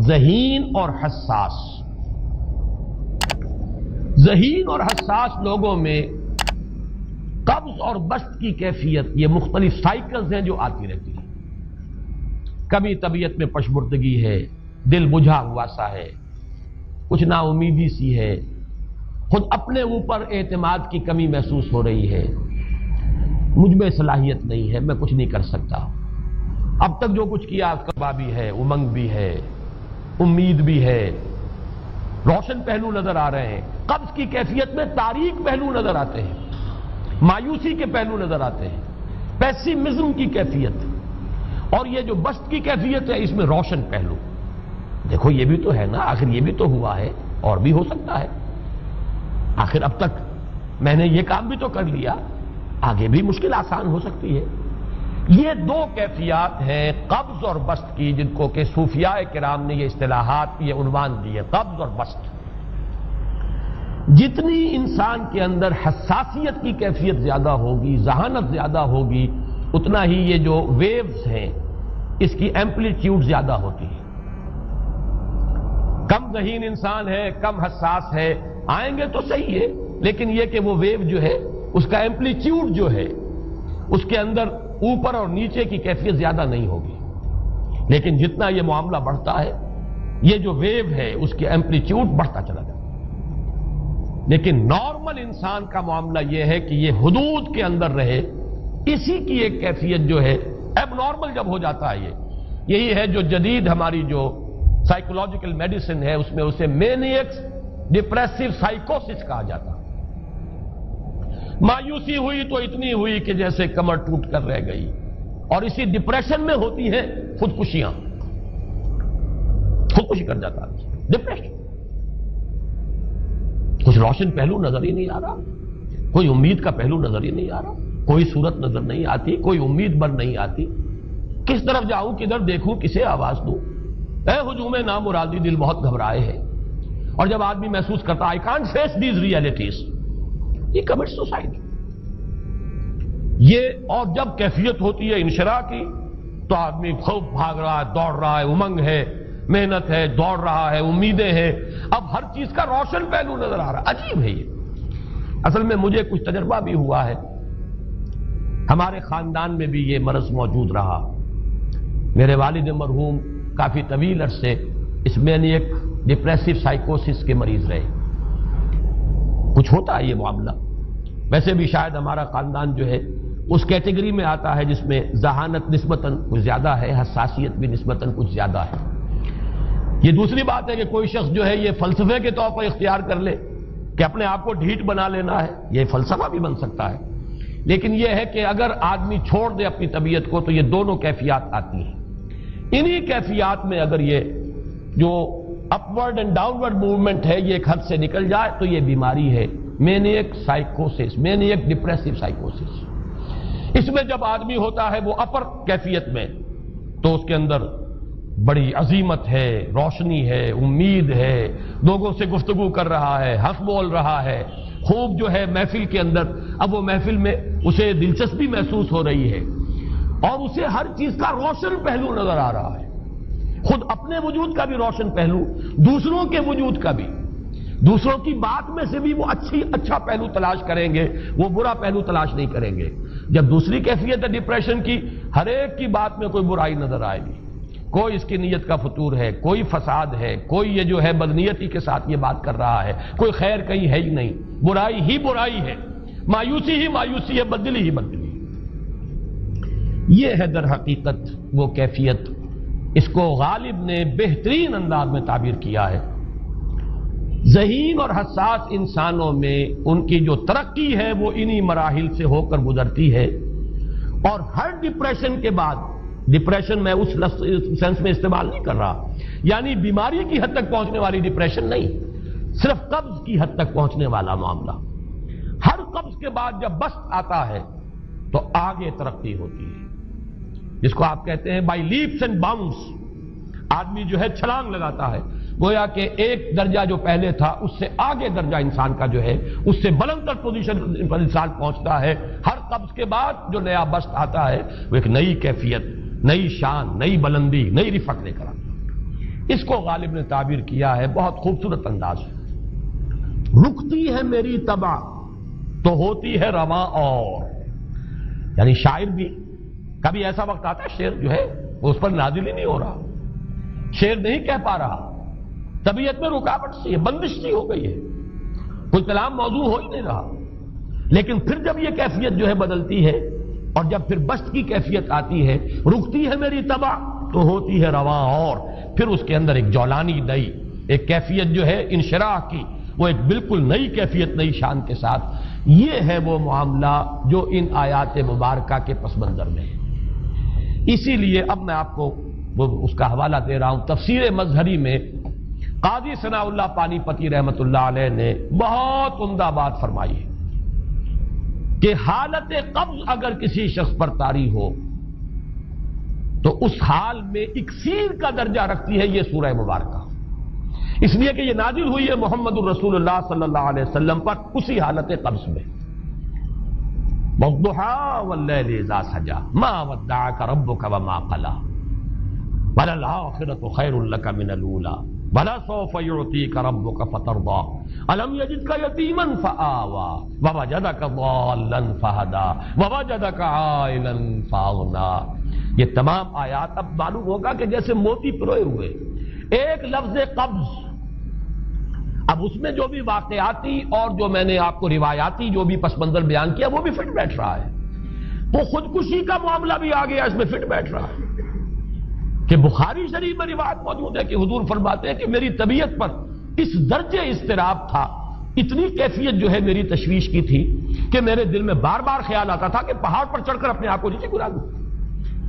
ذہین اور حساس. ذہین اور حساس لوگوں میں قبض اور بسط کی کیفیت، یہ مختلف سائیکلز ہیں جو آتی رہتی ہیں. کبھی طبیعت میں پشمردگی ہے، دل بجھا ہوا سا ہے، کچھ نا امیدی سی ہے، خود اپنے اوپر اعتماد کی کمی محسوس ہو رہی ہے، مجھ میں صلاحیت نہیں ہے، میں کچھ نہیں کر سکتا، اب تک جو کچھ کیا کبا بھی ہے، امنگ بھی ہے، امید بھی ہے، روشن پہلو نظر آ رہے ہیں. قبض کی کیفیت میں تاریک پہلو نظر آتے ہیں، مایوسی کے پہلو نظر آتے ہیں، پیسیمزم کی کیفیت. اور یہ جو بسط کی کیفیت ہے اس میں روشن پہلو. دیکھو یہ بھی تو ہے نا، آخر یہ بھی تو ہوا ہے اور بھی ہو سکتا ہے، آخر اب تک میں نے یہ کام بھی تو کر لیا، آگے بھی مشکل آسان ہو سکتی ہے. یہ دو کیفیات ہیں قبض اور بسط کی، جن کو کہ صوفیاء کرام نے یہ اصطلاحات، یہ عنوان دیے، قبض اور بسط. جتنی انسان کے اندر حساسیت کی کیفیت زیادہ ہوگی، ذہانت زیادہ ہوگی، اتنا ہی یہ جو ویوز ہیں اس کی ایمپلیٹیوڈ زیادہ ہوتی ہے. کم ذہین انسان ہے، کم حساس ہے، آئیں گے تو صحیح ہے، لیکن یہ کہ وہ ویو جو ہے اس کا ایمپلیٹیوڈ جو ہے اس کے اندر اوپر اور نیچے کی کیفیت زیادہ نہیں ہوگی. لیکن جتنا یہ معاملہ بڑھتا ہے یہ جو ویو ہے اس کی ایمپلیٹیوڈ بڑھتا چلا جاتا ہے. لیکن نارمل انسان کا معاملہ یہ ہے کہ یہ حدود کے اندر رہے. اسی کی ایک کیفیت جو ہے ایب نارمل جب ہو جاتا ہے، یہی ہے جو جدید ہماری جو سائیکولوجیکل میڈیسن ہے اس میں اسے مینیکس ڈپریسو سائیکوسس کہا جاتا. مایوسی ہوئی تو اتنی ہوئی کہ جیسے کمر ٹوٹ کر رہ گئی، اور اسی ڈپریشن میں ہوتی ہیں خودکشیاں، خودکشی کر جاتا ہے ڈپریشن. کچھ روشن پہلو نظر ہی نہیں آ رہا، کوئی امید کا پہلو نظر ہی نہیں آ رہا، کوئی صورت نظر نہیں آتی، کوئی امید بر نہیں آتی. کس طرف جاؤں، کدھر دیکھوں، کسے آواز دوں؟ اے ہجوم نامرادی دل بہت گھبرائے ہیں. اور جب آدمی محسوس کرتا I can't face these realities، یہ commits suicide. یہ اور جب کیفیت ہوتی ہے انشراح کی تو آدمی خوب بھاگ رہا ہے، دوڑ رہا ہے، امنگ ہے، محنت ہے، دوڑ رہا ہے، امیدیں ہیں، اب ہر چیز کا روشن پہلو نظر آ رہا ہے. عجیب ہے یہ. اصل میں مجھے کچھ تجربہ بھی ہوا ہے، ہمارے خاندان میں بھی یہ مرض موجود رہا. میرے والد مرحوم کافی طویل عرصے اس مینیک ڈپریسو سائیکوسس کے مریض رہے. کچھ ہوتا ہے یہ معاملہ. ویسے بھی شاید ہمارا خاندان جو ہے اس کیٹیگری میں آتا ہے جس میں ذہانت نسبتاً کچھ زیادہ ہے، حساسیت بھی نسبتاً کچھ زیادہ ہے. یہ دوسری بات ہے کہ کوئی شخص جو ہے یہ فلسفے کے طور پر اختیار کر لے کہ اپنے آپ کو ڈھیٹ بنا لینا ہے، یہ فلسفہ بھی بن سکتا ہے. لیکن یہ ہے کہ اگر آدمی چھوڑ دے اپنی طبیعت کو تو یہ دونوں کیفیات آتی ہیں. انہی کیفیات میں اگر یہ جو اپورڈ اینڈ ڈاؤنورڈ موومنٹ ہے یہ ایک حد سے نکل جائے تو یہ بیماری ہے مینیک سائیکوسس، مینیک ڈپریسو سائیکوسس. اس میں جب آدمی ہوتا ہے وہ اپر کیفیت میں تو اس کے اندر بڑی عظیمت ہے، روشنی ہے، امید ہے، لوگوں سے گفتگو کر رہا ہے، ہنس بول رہا ہے، خوب جو ہے محفل کے اندر، اب وہ محفل میں اسے دلچسپی محسوس ہو رہی ہے اور اسے ہر چیز کا روشن پہلو نظر آ رہا ہے، خود اپنے وجود کا بھی روشن پہلو، دوسروں کے وجود کا بھی. دوسروں کی بات میں سے بھی وہ اچھا پہلو تلاش کریں گے، وہ برا پہلو تلاش نہیں کریں گے. جب دوسری کیفیت ہے ڈپریشن کی، ہر ایک کی بات میں کوئی برائی نظر آئے گی، کوئی اس کی نیت کا فطور ہے، کوئی فساد ہے، کوئی یہ جو ہے بدنیتی کے ساتھ یہ بات کر رہا ہے، کوئی خیر کہیں ہے ہی نہیں، برائی ہی برائی ہے، مایوسی ہی مایوسی ہے، بدلی ہی بدلی. یہ ہے در حقیقت وہ کیفیت. اس کو غالب نے بہترین انداز میں تعبیر کیا ہے. ذہین اور حساس انسانوں میں ان کی جو ترقی ہے وہ انہی مراحل سے ہو کر گزرتی ہے. اور ہر ڈپریشن کے بعد، ڈپریشن میں اس سینس میں استعمال نہیں کر رہا یعنی بیماری کی حد تک پہنچنے والی ڈپریشن نہیں، صرف قبض کی حد تک پہنچنے والا معاملہ. ہر قبض کے بعد جب بسط آتا ہے تو آگے ترقی ہوتی ہے، جس کو آپ کہتے ہیں بائی لیپس اینڈ باؤنڈس. آدمی جو ہے چھلانگ لگاتا ہے، گویا کہ ایک درجہ جو پہلے تھا اس سے آگے درجہ انسان کا جو ہے اس سے بلند تر پوزیشن پر انسان پہنچتا ہے. ہر قبض کے بعد جو نیا بسط آتا ہے وہ ایک نئی کیفیت، نئی شان، نئی بلندی، نئی رفعت لے کر آتا ہے. اس کو غالب نے تعبیر کیا ہے بہت خوبصورت انداز ہے، رکتی ہے میری طبع تو ہوتی ہے رواں اور، یعنی شاعر بھی کبھی ایسا وقت آتا ہے شعر جو ہے وہ اس پر نازل ہی نہیں ہو رہا، شعر نہیں کہہ پا رہا، طبیعت میں رکاوٹ سی ہے، بندش سی ہو گئی ہے، کوئی کلام موضوع ہو ہی نہیں رہا، لیکن پھر جب یہ کیفیت جو ہے بدلتی ہے اور جب پھر بست کی کیفیت آتی ہے، رکتی ہے میری طبع تو ہوتی ہے رواں اور، پھر اس کے اندر ایک جولانی نئی ایک کیفیت جو ہے انشراح کی، وہ ایک بالکل نئی کیفیت نئی شان کے ساتھ، یہ ہے وہ معاملہ جو ان آیات مبارکہ کے پس منظر میں ہے۔ اسی لیے اب میں آپ کو اس کا حوالہ دے رہا ہوں، تفسیر مظہری میں قاضی ثناء اللہ پانی پتی رحمت اللہ علیہ نے بہت عمدہ بات فرمائی ہے کہ حالت قبض اگر کسی شخص پر طاری ہو تو اس حال میں اکسیر کا درجہ رکھتی ہے یہ سورہ مبارکہ، اس لیے کہ یہ نازل ہوئی ہے محمد الرسول اللہ صلی اللہ علیہ وسلم پر اسی حالت قبض میں، وَالضُّحَىٰ وَاللَّيْلِ إِذَا سَجَىٰ مَا وَدَّعَكَ رَبُّكَ وَمَا قَلَىٰ وَلَلْآخِرَةُ خَيْرٌ لَكَ مِنَ الْأُولَىٰ وَلَسَوْفَ يُعْطِيكَ رَبُّكَ فَتَرْضَىٰ أَلَمْ يَجِدْكَ يَتِيمًا فَآوَىٰ وَوَجَدَكَ ضَالًّا فَهَدَىٰ وَوَجَدَكَ عَائِلًا فَأَغْنَىٰ۔ یہ تمام آیات اب معلوم ہوگا کہ جیسے موتی پروئے ہوئے، ایک لفظ قبض، اب اس میں جو بھی واقعاتی اور جو میں نے آپ کو روایاتی جو بھی پس منظر بیان کیا وہ بھی فٹ بیٹھ رہا ہے، وہ خودکشی کا معاملہ بھی آ گیا اس میں فٹ بیٹھ رہا ہے کہ بخاری شریف میں روایت موجود ہے کہ حضور فرماتے ہیں کہ میری طبیعت پر اس درجے اضطراب تھا، اتنی کیفیت جو ہے میری تشویش کی تھی کہ میرے دل میں بار بار خیال آتا تھا کہ پہاڑ پر چڑھ کر اپنے آپ کو نیچے گرا دوں۔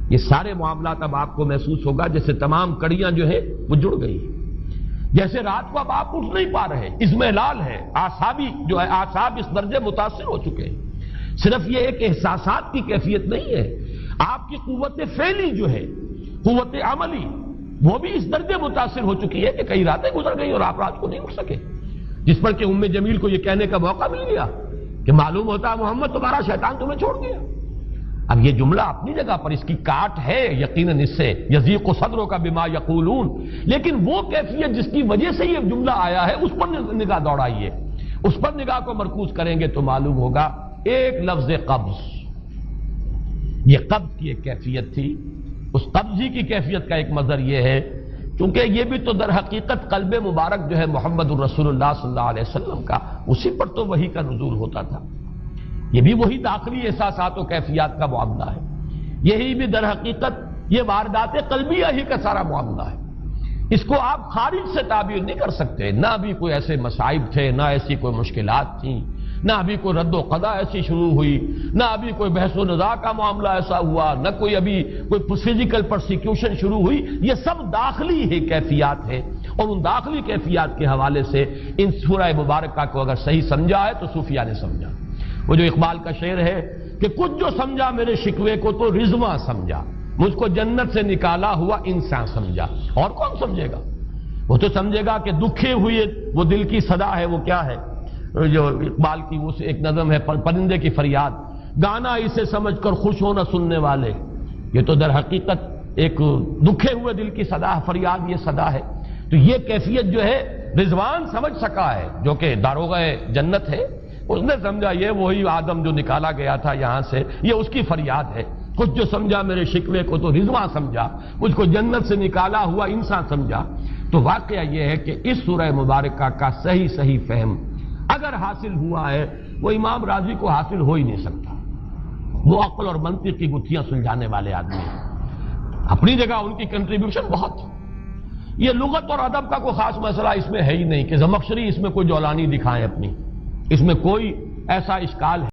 یہ سارے معاملات اب آپ کو محسوس ہوگا جیسے تمام کڑیاں جو ہیں وہ جڑ گئی، جیسے رات کو اب آپ اٹھ نہیں پا رہے، اضمحلال ہے، اعصابی جو ہے اعصاب اس درجے متاثر ہو چکے ہیں۔ صرف یہ ایک احساسات کی کیفیت نہیں ہے، آپ کی قوت فعلی جو ہے، قوت عملی، وہ بھی اس درجے متاثر ہو چکی ہے کہ کئی راتیں گزر گئی اور آپ رات کو نہیں اٹھ سکے، جس پر کہ ام جمیل کو یہ کہنے کا موقع مل گیا کہ معلوم ہوتا ہے محمد تمہارا شیطان تمہیں چھوڑ گیا۔ اب یہ جملہ اپنی جگہ پر اس کی کاٹ ہے یقیناً اس سے یضیق صدروں کا بما یقولون، لیکن وہ کیفیت جس کی وجہ سے یہ جملہ آیا ہے اس پر نگاہ دوڑائیے، اس پر نگاہ کو مرکوز کریں گے تو معلوم ہوگا ایک لفظ قبض، یہ قبض کی ایک کیفیت تھی، اس قبضی کی کیفیت کا ایک مظہر یہ ہے کیونکہ یہ بھی تو در حقیقت قلب مبارک جو ہے محمد الرسول اللہ صلی اللہ علیہ وسلم کا، اسی پر تو وحی کا نزول ہوتا تھا، یہ بھی وہی داخلی احساسات و کیفیات کا معاملہ ہے، یہی بھی در حقیقت یہ واردات قلبیہ ہی کا سارا معاملہ ہے، اس کو آپ خارج سے تعبیر نہیں کر سکتے، نہ ابھی کوئی ایسے مصائب تھے، نہ ایسی کوئی مشکلات تھیں، نہ ابھی کوئی رد و قضا ایسی شروع ہوئی، نہ ابھی کوئی بحث و نزاع کا معاملہ ایسا ہوا، نہ کوئی ابھی کوئی فزیکل پرسیکیوشن شروع ہوئی، یہ سب داخلی ہی کیفیات ہیں، اور ان داخلی کیفیات کے حوالے سے ان سورہ مبارکہ کو اگر صحیح سمجھا ہے تو صوفیہ نے سمجھا۔ وہ جو اقبال کا شعر ہے کہ کچھ جو سمجھا میرے شکوے کو تو رضواں سمجھا، مجھ کو جنت سے نکالا ہوا انسان سمجھا، اور کون سمجھے گا؟ وہ تو سمجھے گا کہ دکھے ہوئے وہ دل کی صدا ہے، وہ کیا ہے جو اقبال کی وہ ایک نظم ہے پرندے کی فریاد، گانا اسے سمجھ کر خوش ہونا سننے والے، یہ تو در حقیقت ایک دکھے ہوئے دل کی صدا فریاد، یہ صدا ہے۔ تو یہ کیفیت جو ہے رضوان سمجھ سکا ہے جو کہ داروغہ جنت ہے، اس نے سمجھا یہ وہی آدم جو نکالا گیا تھا یہاں سے، یہ اس کی فریاد ہے۔ کچھ جو سمجھا میرے شکوے کو تو رضواں سمجھا، مجھ کو جنت سے نکالا ہوا انسان سمجھا۔ تو واقعہ یہ ہے کہ اس سورہ مبارکہ کا صحیح فہم اگر حاصل ہوا ہے، وہ امام راضی کو حاصل ہو ہی نہیں سکتا، وہ عقل اور منطق کی گتھیاں سلجھانے والے آدمی ہیں، اپنی جگہ ان کی کنٹریبیوشن بہت، یہ لغت اور ادب کا کوئی خاص مسئلہ اس میں ہے ہی نہیں کہ زمخشری اس میں کوئی جولانی دکھائیں اپنی، اس میں کوئی ایسا اشکال ہے